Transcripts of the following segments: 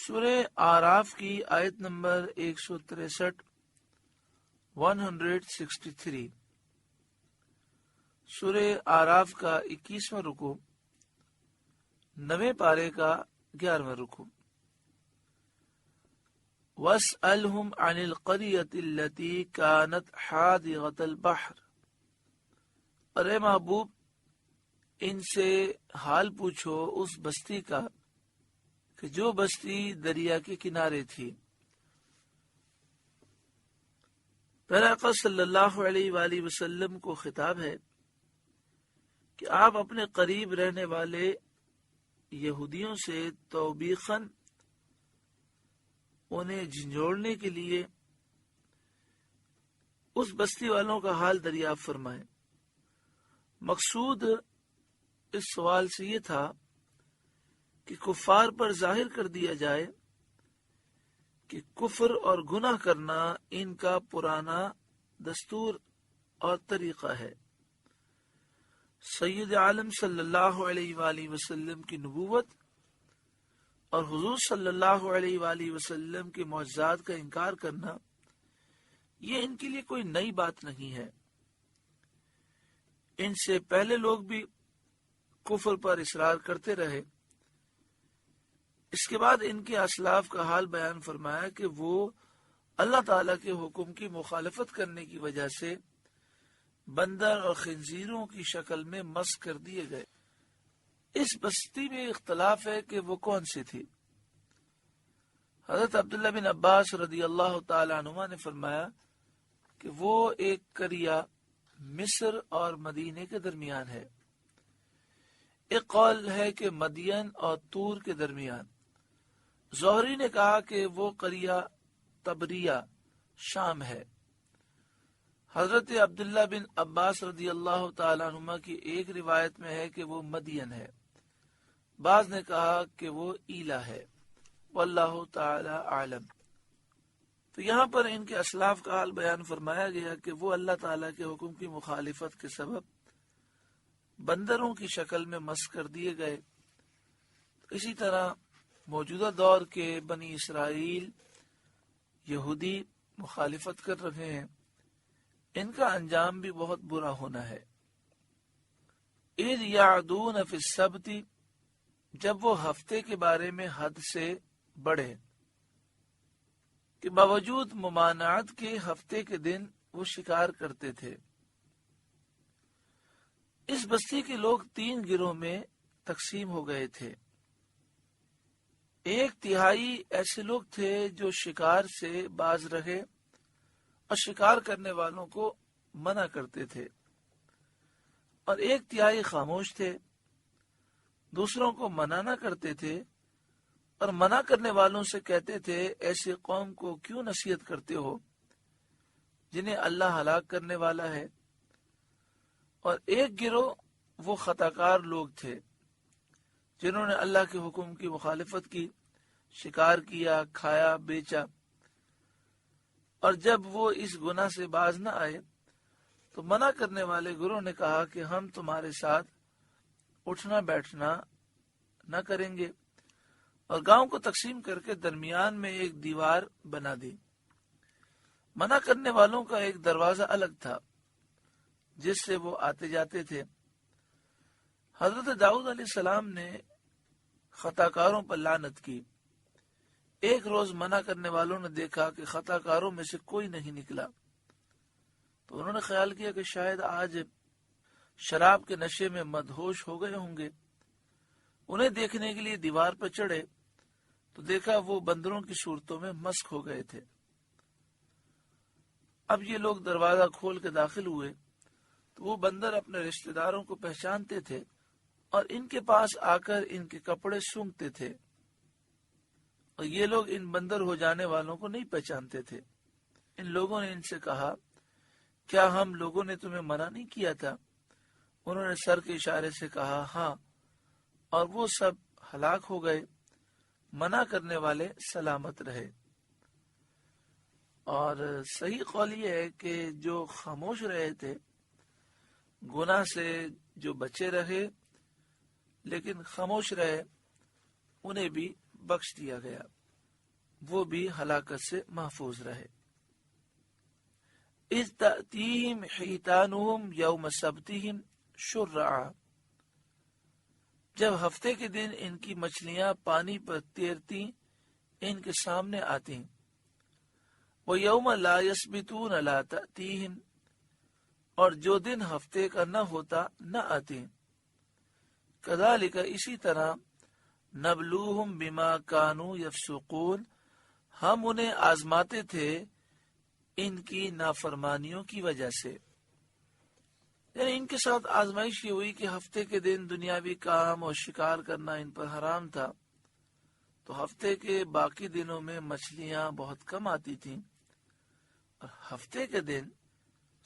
سورہ آراف کی آیت نمبر 163 163 سورہ آراف کا 21واں رکوع 9ویں پارے کا 11واں رکوع وَاسْأَلْهُمْ عَنِ الْقَرْيَةِ الَّتِي كَانَتْ حَادِرَةَ الْبَحْرِ، اور اے محبوب ان سے حال پوچھو اس بستی کا کہ جو بستی دریا کے کنارے تھی۔ پیارے آقا صلی اللہ علیہ وآلہ وسلم کو خطاب ہے کہ آپ اپنے قریب رہنے والے یہودیوں سے توبیخاً انہیں جھنجھوڑنے کے لیے اس بستی والوں کا حال دریافت فرمائیں۔ مقصود اس سوال سے یہ تھا کہ کفار پر ظاہر کر دیا جائے کہ کفر اور گناہ کرنا ان کا پرانا دستور اور طریقہ ہے۔ سید عالم صلی اللہ علیہ وآلہ وسلم کی نبوت اور حضور صلی اللہ علیہ وآلہ وسلم کے معجزات کا انکار کرنا یہ ان کے لیے کوئی نئی بات نہیں ہے۔ ان سے پہلے لوگ بھی کفر پر اصرار کرتے رہے۔ اس کے بعد ان کے اسلاف کا حال بیان فرمایا کہ وہ اللہ تعالیٰ کے حکم کی مخالفت کرنے کی وجہ سے بندر اور خنزیروں کی شکل میں مسخ کر دیے گئے۔ اس بستی میں اختلاف ہے کہ وہ کون سی تھی۔ حضرت عبداللہ بن عباس رضی اللہ تعالی عنہما نے فرمایا کہ وہ ایک قریہ مصر اور مدینے کے درمیان ہے۔ ایک قول ہے کہ مدین اور طور کے درمیان۔ زہری نے کہا کہ وہ قریہ تبریہ شام ہے۔ حضرت عبداللہ بن عباس رضی اللہ تعالیٰ عنہما کی ایک روایت میں ہے کہ وہ مدین ہے، بعض نے کہا کہ وہ ایلا ہے، واللہ تعالی عالم۔ تو یہاں پر ان کے اسلاف کا حال بیان فرمایا گیا کہ وہ اللہ تعالیٰ کے حکم کی مخالفت کے سبب بندروں کی شکل میں مسخ کر دیے گئے۔ اسی طرح موجودہ دور کے بنی اسرائیل یہودی مخالفت کر رہے ہیں، ان کا انجام بھی بہت برا ہونا ہے۔ اذ یعدون فی السبت، جب وہ ہفتے کے بارے میں حد سے بڑھے، کہ باوجود ممانعت کے ہفتے کے دن وہ شکار کرتے تھے۔ اس بستی کے لوگ 3 گروہ میں تقسیم ہو گئے تھے۔ 1/3 ایسے لوگ تھے جو شکار سے باز رہے اور شکار کرنے والوں کو منع کرتے تھے، اور 1/3 خاموش تھے، دوسروں کو منع نہ کرتے تھے، اور منع کرنے والوں سے کہتے تھے ایسے قوم کو کیوں نصیحت کرتے ہو جنہیں اللہ ہلاک کرنے والا ہے۔ اور ایک گروہ وہ خطاکار لوگ تھے جنہوں نے اللہ کے حکم کی مخالفت کی، شکار کیا، کھایا، بیچا، اور جب وہ اس گناہ سے باز نہ آئے تو منع کرنے والے گروہ نے کہا کہ ہم تمہارے ساتھ اٹھنا بیٹھنا نہ کریں گے، اور گاؤں کو تقسیم کر کے درمیان میں ایک دیوار بنا دی۔ منع کرنے والوں کا ایک دروازہ الگ تھا جس سے وہ آتے جاتے تھے۔ حضرت داؤد علیہ السلام نے خطاکاروں پر لعنت کی۔ ایک روز منع کرنے والوں نے دیکھا کہ خطاکاروں میں سے کوئی نہیں نکلا، تو انہوں نے خیال کیا کہ شاید آج شراب کے نشے میں مدہوش ہو گئے ہوں گے۔ انہیں دیکھنے کے لیے دیوار پر چڑھے تو دیکھا وہ بندروں کی صورتوں میں مسخ ہو گئے تھے۔ اب یہ لوگ دروازہ کھول کے داخل ہوئے تو وہ بندر اپنے رشتہ داروں کو پہچانتے تھے اور ان کے پاس آ کر ان کے کپڑے سونگھتے تھے، اور یہ لوگ ان بندر ہو جانے والوں کو نہیں پہچانتے تھے۔ ان لوگوں نے ان سے کہا کیا ہم لوگوں نے تمہیں منع نہیں کیا تھا؟ انہوں نے سر کے اشارے سے کہا ہاں، اور وہ سب ہلاک ہو گئے، منع کرنے والے سلامت رہے۔ اور صحیح قول یہ ہے کہ جو خاموش رہے تھے، گناہ سے جو بچے رہے لیکن خاموش رہے، انہیں بھی بخش دیا گیا۔ وہ بھی ہلاکت سے محفوظ رہے۔ اذ تأتیہم حیتانہم یوم سبتہم شرعا، جب ہفتے کے دن ان کی مچھلیاں پانی پر تیرتی ان کے سامنے آتی، وَيَوْمَ لَا يَسْبِتُونَ لَا تَأْتِيهِمْ، اور جو دن ہفتے کا نہ ہوتا نہ آتی۔ كَذَلِكَ، اسی طرح، نَبْلُوهُمْ بِمَا كَانُوا يَفْسُقُونَ، ہم انہیں آزماتے تھے ان کی نافرمانیوں کی وجہ سے۔ یعنی ان کے ساتھ آزمائش یہ ہوئی کہ ہفتے کے دن دنیاوی کام اور شکار کرنا ان پر حرام تھا، تو ہفتے کے باقی دنوں میں مچھلیاں بہت کم آتی تھیں، اور ہفتے کے دن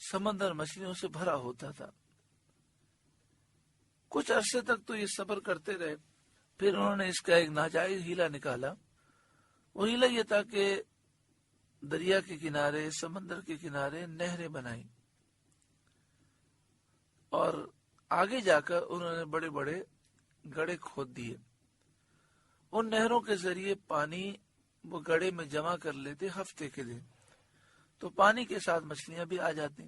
سمندر مچھلیوں سے بھرا ہوتا تھا۔ کچھ عرصے تک تو یہ صبر کرتے رہے، پھر انہوں نے اس کا ایک ناجائز ہیلا نکالا۔ وہ ہیلا یہ تھا کہ دریا کے کنارے، سمندر کے کنارے نہریں بنائیں، اور آگے جا کر انہوں نے بڑے بڑے گڑھے کھود دیے۔ ان نہروں کے ذریعے پانی وہ گڑھے میں جمع کر لیتے ہفتے کے دن، تو پانی کے ساتھ مچھلیاں بھی آ جاتی۔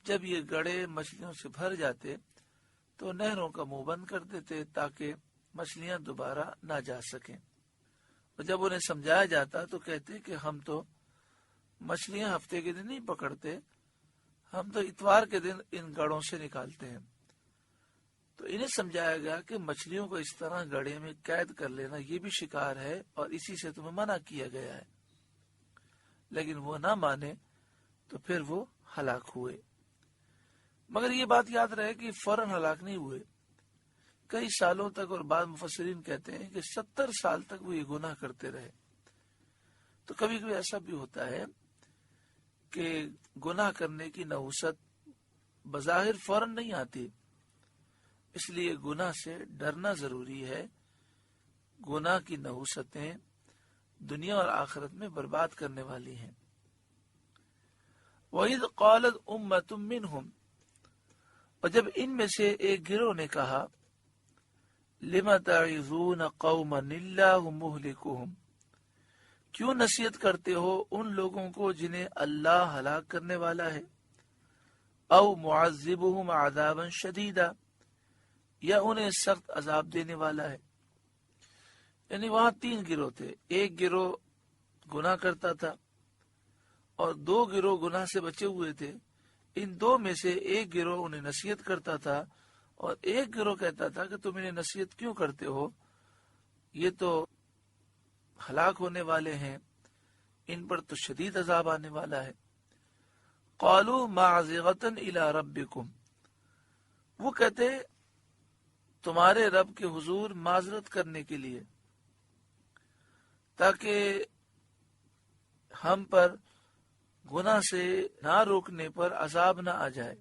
جب یہ گڑھے مچھلیوں سے بھر جاتے تو نہروں کا منہ بند کر دیتے تاکہ مچھلیاں دوبارہ نہ جا سکیں، اور جب انہیں سمجھایا جاتا تو کہتے کہ ہم تو مچھلیاں ہفتے کے دن نہیں پکڑتے، ہم تو اتوار کے دن ان گڑھوں سے نکالتے ہیں۔ تو انہیں سمجھایا گیا کہ مچھلیوں کو اس طرح گڑھے میں قید کر لینا یہ بھی شکار ہے، اور اسی سے تمہیں منع کیا گیا ہے۔ لیکن وہ نہ مانے تو پھر وہ ہلاک ہوئے۔ مگر یہ بات یاد رہے کہ فوراً ہلاک نہیں ہوئے، کئی سالوں تک، اور بعض مفسرین کہتے ہیں کہ 70 سال تک وہ یہ گناہ کرتے رہے۔ تو کبھی کبھی ایسا بھی ہوتا ہے کہ گناہ کرنے کی نحوست بظاہر فوراً نہیں آتی، اس لیے گناہ سے ڈرنا ضروری ہے۔ گناہ کی نحوستیں دنیا اور آخرت میں برباد کرنے والی ہیں۔ وَإِذْ قَالَتْ أُمَّةٌ مِّنْهُمْ، اور جب ان میں سے ایک گروہ نے کہا، لِمَ تَعِظُونَ قَوْمًا اللَّهُ مُهْلِكُهُمْ، کیوں نصیحت کرتے ہو ان لوگوں کو جنہیں اللہ ہلاک کرنے والا ہے، او معذبهم عذابا شدیدا، یا انہیں سخت عذاب دینے والا ہے۔ یعنی وہاں 3 گروہ تھے، ایک گروہ گناہ کرتا تھا اور 2 گروہ گناہ سے بچے ہوئے تھے۔ ان 2 میں سے ایک گروہ انہیں نصیحت کرتا تھا اور ایک گروہ کہتا تھا کہ تم انہیں نصیحت کیوں کرتے ہو، یہ تو ہلاک ہونے والے ہیں، ان پر تو شدید عذاب آنے والا ہے۔ قالوا معذرۃ الی ربکم، وہ کہتے تمہارے رب کے حضور معذرت کرنے کے لیے، تاکہ ہم پر گناہ سے نہ روکنے پر عذاب نہ آ جائے۔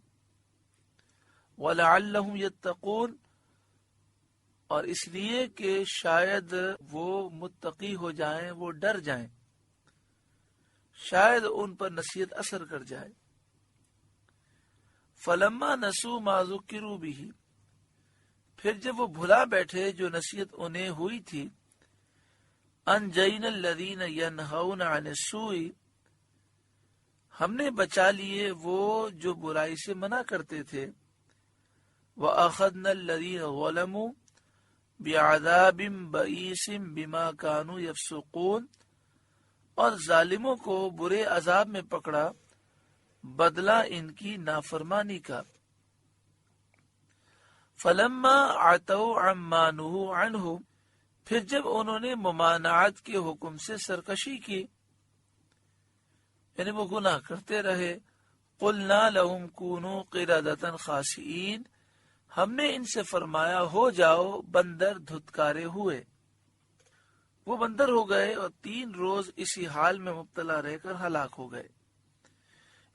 وَلَعَلَّهُمْ يَتَّقُونَ، اور اس لیے کہ شاید وہ متقی ہو جائیں، وہ ڈر جائیں، شاید ان پر نصیحت اثر کر جائے۔ فَلَمَّا نَسُوا مَا ذُكِّرُوا بِهِ، پھر جب وہ بھلا بیٹھے جو نصیحت انہیں ہوئی تھی، أَنْجَيْنَا الَّذِينَ يَنْهَوْنَ عَنِ السُّوءِ، ہم نے بچا لیے وہ جو برائی سے منع کرتے تھے، وَأَخَذْنَا الَّذِينَ ظَلَمُوا بِعَذَابٍ بَئِيسٍ بِمَا كَانُوا يَفْسُقُونَ، اور ظالموں کو برے عذاب میں پکڑا بدلہ ان کی نافرمانی کا۔ فَلَمَّا عَتَوْا عَمَّا نُهُوا عَنْهُ، پھر جب انہوں نے ممانعت کے حکم سے سرکشی کی، یعنی وہ گناہ کرتے رہے، قُلْنَا لَهُمْ كُونُوا قِرَدَةً خَاسِئِينَ، ہم نے ان سے فرمایا ہو جاؤ بندر دھتکارے ہوئے۔ وہ بندر ہو گئے اور 3 روز اسی حال میں مبتلا رہ کر ہلاک ہو گئے۔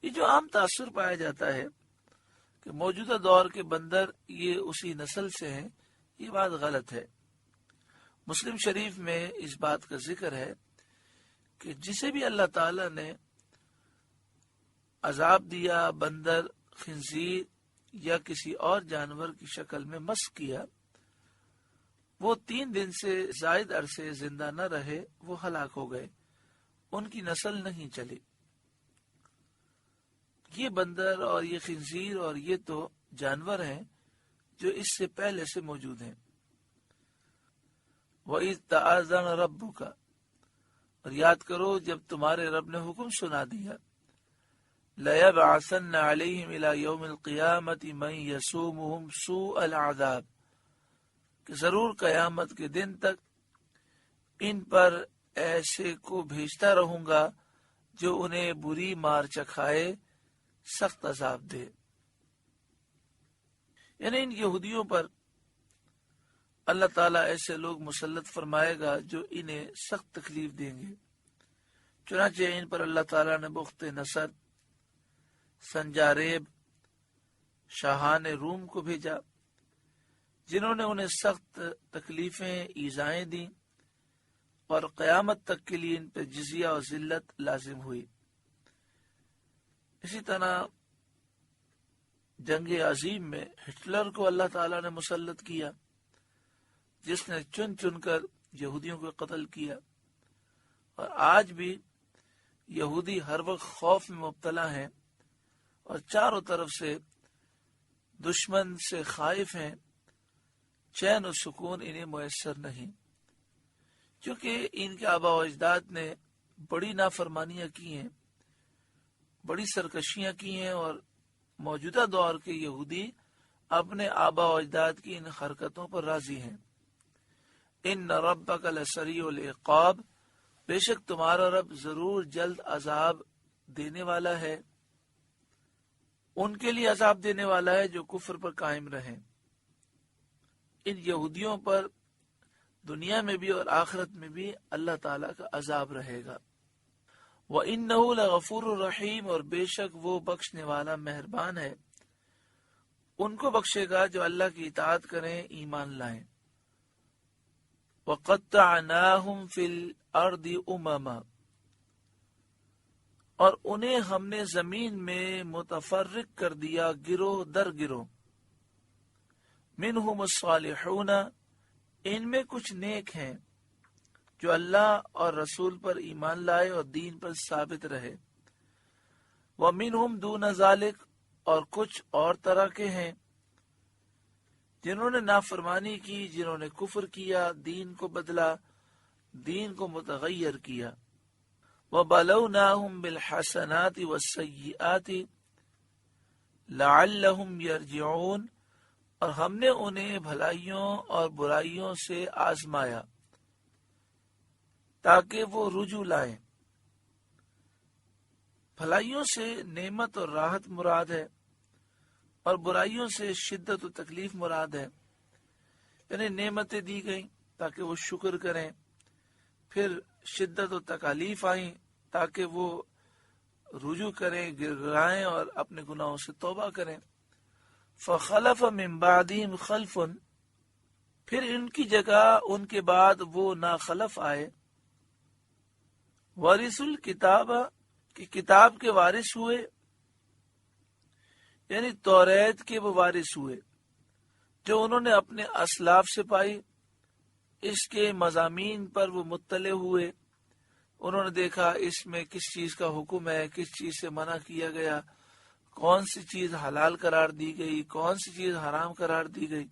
یہ جو عام تاثر پایا جاتا ہے کہ موجودہ دور کے بندر یہ اسی نسل سے ہیں، یہ بات غلط ہے۔ مسلم شریف میں اس بات کا ذکر ہے کہ جسے بھی اللہ تعالی نے عذاب دیا، بندر، خنزیر یا کسی اور جانور کی شکل میں مسخ کیا، وہ 3 دن سے زائد عرصے زندہ نہ رہے، وہ ہلاک ہو گئے۔ ان کی نسل نہیں چلی۔ یہ بندر اور یہ خنزیر اور یہ تو جانور ہیں جو اس سے پہلے سے موجود ہیں۔ وَإِذْ تَأَذَّنَ رَبُّكَ، اور یاد کرو جب تمہارے رب نے حکم سنا دیا، لَيَبْعَثَنَّ عَلَيْهِمْ إِلَى يَوْمِ الْقِيَامَةِ مَنْ يَسُومُهُمْ سُوءَ الْعَذَابِ، کہ ضرور قیامت کے دن تک ان پر ایسے کو بھیجتا رہوں گا جو انہیں بری مار چکھائے، سخت عذاب دے۔ یعنی ان یہودیوں پر اللہ تعالیٰ ایسے لوگ مسلط فرمائے گا جو انہیں سخت تکلیف دیں گے۔ چنانچہ ان پر اللہ تعالیٰ نے بخت نصر، سنجاریب، شاہان روم کو بھیجا، جنہوں نے انہیں سخت تکلیفیں، ایذائیں دیں، اور قیامت تک کے لیے ان پہ جزیہ اور ذلت لازم ہوئی۔ اسی طرح جنگ عظیم میں ہٹلر کو اللہ تعالیٰ نے مسلط کیا، جس نے چن چن کر یہودیوں کو قتل کیا، اور آج بھی یہودی ہر وقت خوف میں مبتلا ہیں اور چاروں طرف سے دشمن سے خائف ہیں، چین و سکون انہیں میسر نہیں، کیونکہ ان کے آبا و اجداد نے بڑی نافرمانیاں کی ہیں، بڑی سرکشیاں کی ہیں، اور موجودہ دور کے یہودی اپنے آبا و اجداد کی ان حرکتوں پر راضی ہیں۔ ان ربک لسریع العقاب، بے شک تمہارا رب ضرور جلد عذاب دینے والا ہے، ان کے لیے عذاب دینے والا ہے جو کفر پر قائم رہیں۔ ان یہودیوں پر دنیا میں بھی اور آخرت میں بھی اللہ تعالیٰ کا عذاب رہے گا۔ وَإِنَّهُ لَغَفُورٌ رَحِيمٌ، اور بے شک وہ بخشنے والا مہربان ہے، ان کو بخشے گا جو اللہ کی اطاعت کریں، ایمان لائیں۔ وَقَطَّعْنَاهُمْ فِي الْأَرْضِ أُمَمًا، اور انہیں ہم نے زمین میں متفرق کر دیا گروہ در گروہ۔ مِنْهُمُ الصَّالِحُونَ، ان میں کچھ نیک ہیں جو اللہ اور رسول پر ایمان لائے اور دین پر ثابت رہے۔ وَمِنْهُمْ دُونَ ذَلِكَ، اور کچھ اور طرح کے ہیں جنہوں نے نافرمانی کی، جنہوں نے کفر کیا، دین کو بدلا، دین کو متغیر کیا۔ وَبَلَوْنَاهُمْ بِالْحَسَنَاتِ وَالسَّيِّئَاتِ لَعَلَّهُمْ يَرْجِعُونَ، اور ہم نے انہیں بھلائیوں اور برائیوں سے آزمایا تاکہ وہ رجوع لائیں۔ بھلائیوں سے نعمت اور راحت مراد ہے، اور برائیوں سے شدت و تکلیف مراد ہے۔ یعنی نعمتیں دی گئیں تاکہ وہ شکر کریں، پھر شدت و تکالیف آئیں تاکہ وہ رجوع کریں، گر گرائیں اور اپنے گناہوں سے توبہ کریں۔ فخلف من بعدہم خلف، پھر ان کی جگہ ان کے بعد وہ ناخلف آئے، وارث الکتاب، کہ کتاب کے وارث ہوئے، یعنی توریت کے وہ وارث ہوئے جو انہوں نے اپنے اسلاف سے پائی، اس کے مضامین پر وہ مطلع ہوئے، انہوں نے دیکھا اس میں کس چیز کا حکم ہے، کس چیز سے منع کیا گیا، کون سی چیز حلال قرار دی گئی، کون سی چیز حرام قرار دی گئی۔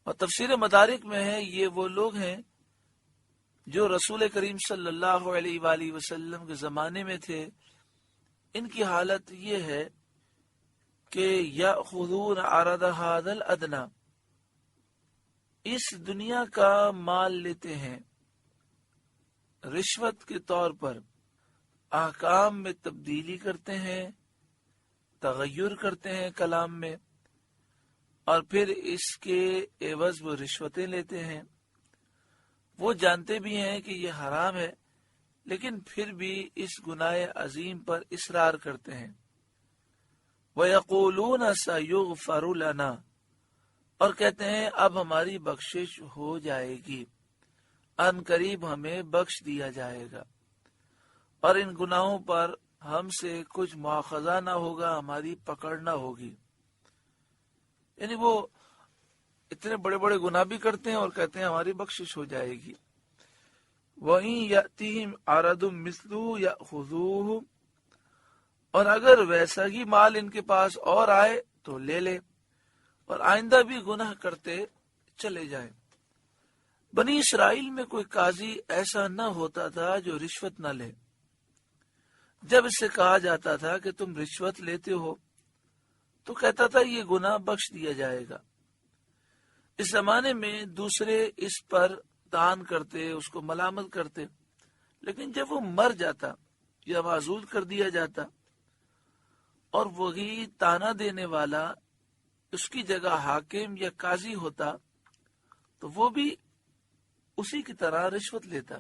اور تفسیر مدارک میں ہے یہ وہ لوگ ہیں جو رسول کریم صلی اللہ علیہ وآلہ وسلم کے زمانے میں تھے۔ ان کی حالت یہ ہے کہ یأخذون عرض ھذا الادنی، اس دنیا کا مال لیتے ہیں رشوت کے طور پر، احکام میں تبدیلی کرتے ہیں، تغیر کرتے ہیں کلام میں، اور پھر اس کے عوض وہ رشوتیں لیتے ہیں۔ وہ جانتے بھی ہیں کہ یہ حرام ہے، لیکن پھر بھی اس گناہ عظیم پر اصرار کرتے ہیں۔ وَيَقُولُونَ سَيُغْفَرُ لَنَا، اور کہتے ہیں اب ہماری بخشش ہو جائے گی، ان قریب ہمیں بخش دیا جائے گا، اور ان گناہوں پر ہم سے کچھ مواخذہ نہ ہوگا، ہماری پکڑ نہ ہوگی۔ یعنی وہ اتنے بڑے بڑے گناہ بھی کرتے ہیں اور کہتے ہیں ہماری بخشش ہو جائے گی۔ وَإِن يَأْتِهِمْ عَرَضٌ مِثْلُهُ يَأْخُذُوهُ، اور اگر ویسا ہی مال ان کے پاس اور آئے تو لے لے، اور آئندہ بھی گناہ کرتے چلے جائیں۔ بنی اسرائیل میں کوئی قاضی ایسا نہ ہوتا تھا جو رشوت نہ لے۔ جب اس سے کہا جاتا تھا کہ تم رشوت لیتے ہو تو کہتا تھا یہ گناہ بخش دیا جائے گا۔ اس زمانے میں دوسرے اس پر تان کرتے، اس کو ملامت کرتے، لیکن جب وہ مر جاتا یا معزول کر دیا جاتا اور وہی تانا دینے والا اس کی جگہ حاکم یا قاضی ہوتا تو وہ بھی اسی کی طرح رشوت لیتا۔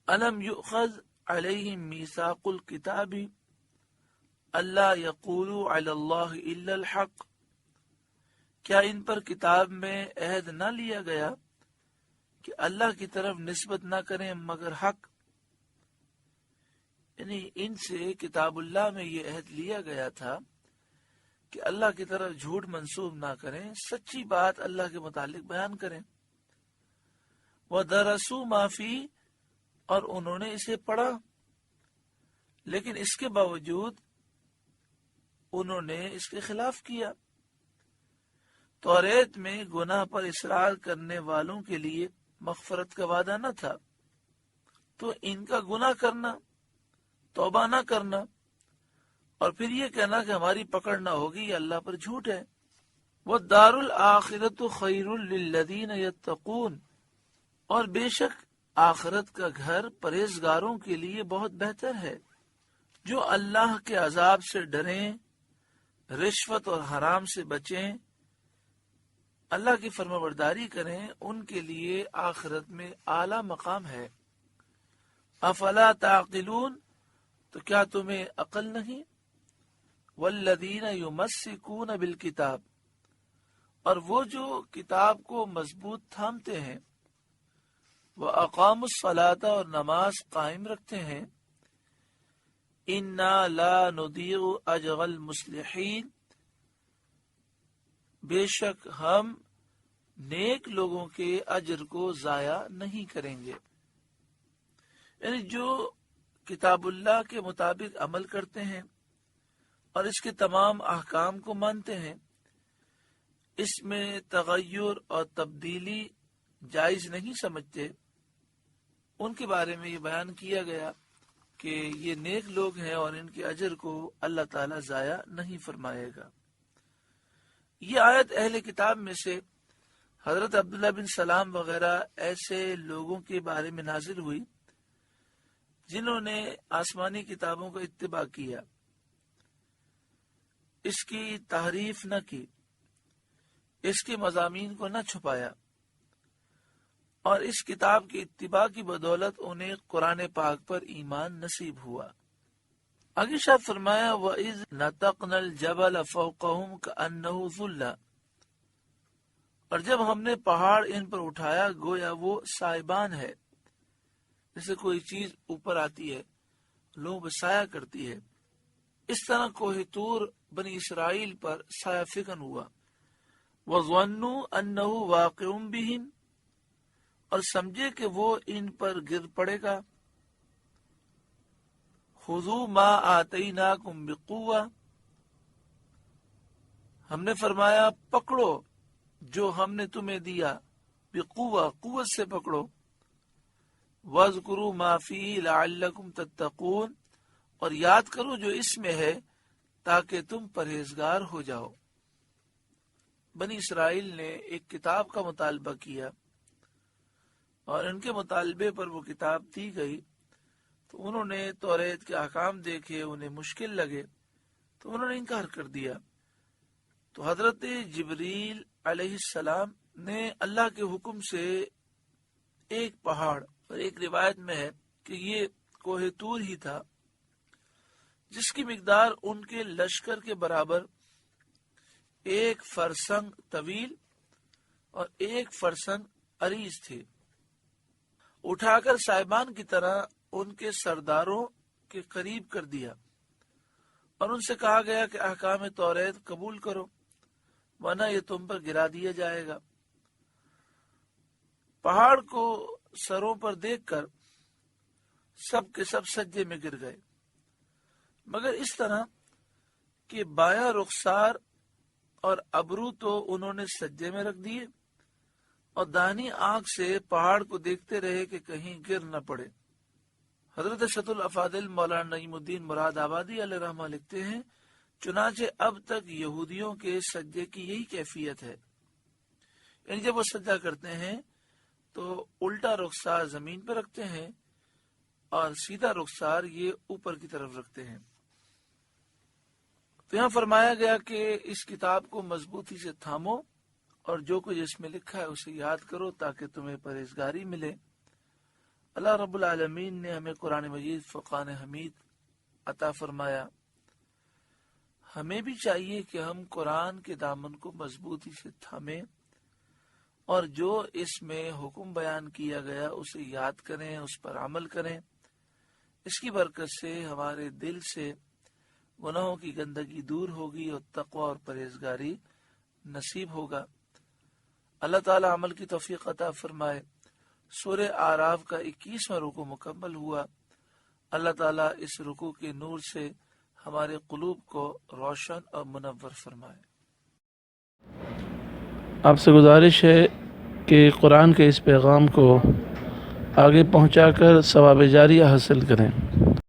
الم یؤخذ علیہم میثاق الکتاب اللہ یقولوا علی اللہ الا الحق، کیا ان پر کتاب میں عہد نہ لیا گیا کہ اللہ کی طرف نسبت نہ کریں مگر حق؟ یعنی ان سے کتاب اللہ میں یہ عہد لیا گیا تھا کہ اللہ کی طرف جھوٹ منسوب نہ کریں، سچی بات اللہ کے متعلق بیان کریں۔ وَدَرَسُوا مَا فِيهِ، اور انہوں نے اسے پڑھا، لیکن اس کے باوجود انہوں نے اس کے خلاف کیا۔ توریت میں گناہ پر اصرار کرنے والوں کے لیے مغفرت کا وعدہ نہ تھا، تو ان کا گناہ کرنا، توبہ نہ کرنا اور پھر یہ کہنا کہ ہماری پکڑ نہ ہوگی، یہ اللہ پر جھوٹ ہے۔ وَالدَّارُ الْآخِرَةُ خَيْرٌ لِلَّذِينَ يَتَّقُونَ، اور بے شک آخرت کا گھر پرہیزگاروں کے لیے بہت بہتر ہے، جو اللہ کے عذاب سے ڈریں، رشوت اور حرام سے بچیں، اللہ کی فرمانبرداری کریں، ان کے لیے آخرت میں اعلیٰ مقام ہے۔ افلا تعقلون، تو کیا تمہیں عقل نہیں؟ والذین یمسکون بالکتاب، اور وہ جو کتاب کو مضبوط تھامتے ہیں، وَأَقَامُوا الصَّلَاةَ، اور نماز قائم رکھتے ہیں، اِنَّا لَا نُضِيعُ أَجْرَ الْمُصْلِحِينَ، بے شک ہم نیک لوگوں کے اجر کو ضائع نہیں کریں گے۔ یعنی جو کتاب اللہ کے مطابق عمل کرتے ہیں اور اس کے تمام احکام کو مانتے ہیں، اس میں تغیر اور تبدیلی جائز نہیں سمجھتے، ان کے بارے میں یہ بیان کیا گیا کہ یہ نیک لوگ ہیں اور ان کے اجر کو اللہ تعالیٰ ضائع نہیں فرمائے گا۔ یہ آیت اہل کتاب میں سے حضرت عبداللہ بن سلام وغیرہ ایسے لوگوں کے بارے میں نازل ہوئی جنہوں نے آسمانی کتابوں کا اتباع کیا، اس کی تحریف نہ کی، اس کے مضامین کو نہ چھپایا، اور اس کتاب کی اتباع کی بدولت انہیں قرآن پاک پر ایمان نصیب ہوا۔ آگے شاید فرمایا وَإِذْ نَتَقْنَا الْجَبَلَ فَوْقَهُمْ كَأَنَّهُ ظُلَّةٌ، اور جب ہم نے پہاڑ ان پر اٹھایا گویا وہ سائبان ہے، جیسے کوئی چیز اوپر آتی ہے لوگوں پہ سایہ کرتی ہے، اس طرح کوہ طور بنی اسرائیل پر سایہ فکن ہوا۔ وَظَنُّوا أَنَّهُ وَاقِعٌ بِهِمْ، اور سمجھے کہ وہ ان پر گر پڑے گا۔ خُذُوا مَا آتَيْنَاكُمْ بِقُوَّةٍ، ہم نے فرمایا پکڑو جو ہم نے تمہیں دیا، بقوہ، قوت سے پکڑو، وَاذْكُرُوا مَا فِيهِ لَعَلَّكُمْ تَتَّقُونَ، اور یاد کرو جو اس میں ہے تاکہ تم پرہیزگار ہو جاؤ۔ بنی اسرائیل نے ایک کتاب کا مطالبہ کیا اور ان کے مطالبے پر وہ کتاب دی گئی، تو انہوں نے توریت کے احکام دیکھے، انہیں مشکل لگے تو انہوں نے انکار کر دیا۔ تو حضرت جبریل علیہ السلام نے اللہ کے حکم سے ایک پہاڑ، اور ایک روایت میں ہے کہ یہ کوہ طور ہی تھا، جس کی مقدار ان کے لشکر کے برابر، ایک فرسنگ طویل اور ایک فرسنگ عریض تھی، اٹھا کر صاحبان کی طرح ان کے سرداروں کے قریب کر دیا، اور ان سے کہا گیا کہ احکام توریت قبول کرو ورنہ یہ تم پر گرا دیا جائے گا۔ پہاڑ کو سروں پر دیکھ کر سب کے سب سجدے میں گر گئے، مگر اس طرح کہ بایاں رخسار اور ابرو تو انہوں نے سجدے میں رکھ دیے اور دانی آنکھ سے پہاڑ کو دیکھتے رہے کہ کہیں گر نہ پڑے۔ حضرت شت الافاضل مولانا نعیم الدین مراد آبادی علیہ رحمہ لکھتے ہیں، چنانچہ اب تک یہودیوں کے سجدے کی یہی کیفیت ہے، یعنی جب وہ سجدہ کرتے ہیں تو الٹا رخسار زمین پہ رکھتے ہیں اور سیدھا رخسار یہ اوپر کی طرف رکھتے ہیں۔ تو یہاں فرمایا گیا کہ اس کتاب کو مضبوطی سے تھامو اور جو کچھ اس میں لکھا ہے اسے یاد کرو تاکہ تمہیں پرہیزگاری ملے۔ اللہ رب العالمین نے ہمیں قرآن مجید فرقان حمید عطا فرمایا۔ ہمیں بھی چاہیے کہ ہم قرآن کے دامن کو مضبوطی سے تھامیں اور جو اس میں حکم بیان کیا گیا اسے یاد کریں، اس پر عمل کریں۔ اس کی برکت سے ہمارے دل سے گناہوں کی گندگی دور ہوگی اور تقوی اور پرہیزگاری نصیب ہوگا۔ اللہ تعالی عمل کی توفیق عطا فرمائے۔ سورہ اعراف کا 21واں رکوع مکمل ہوا۔ اللہ تعالی اس رکوع کے نور سے ہمارے قلوب کو روشن اور منور فرمائے۔ آپ سے گزارش ہے کہ قرآن کے اس پیغام کو آگے پہنچا کر ثواب جاریہ حاصل کریں۔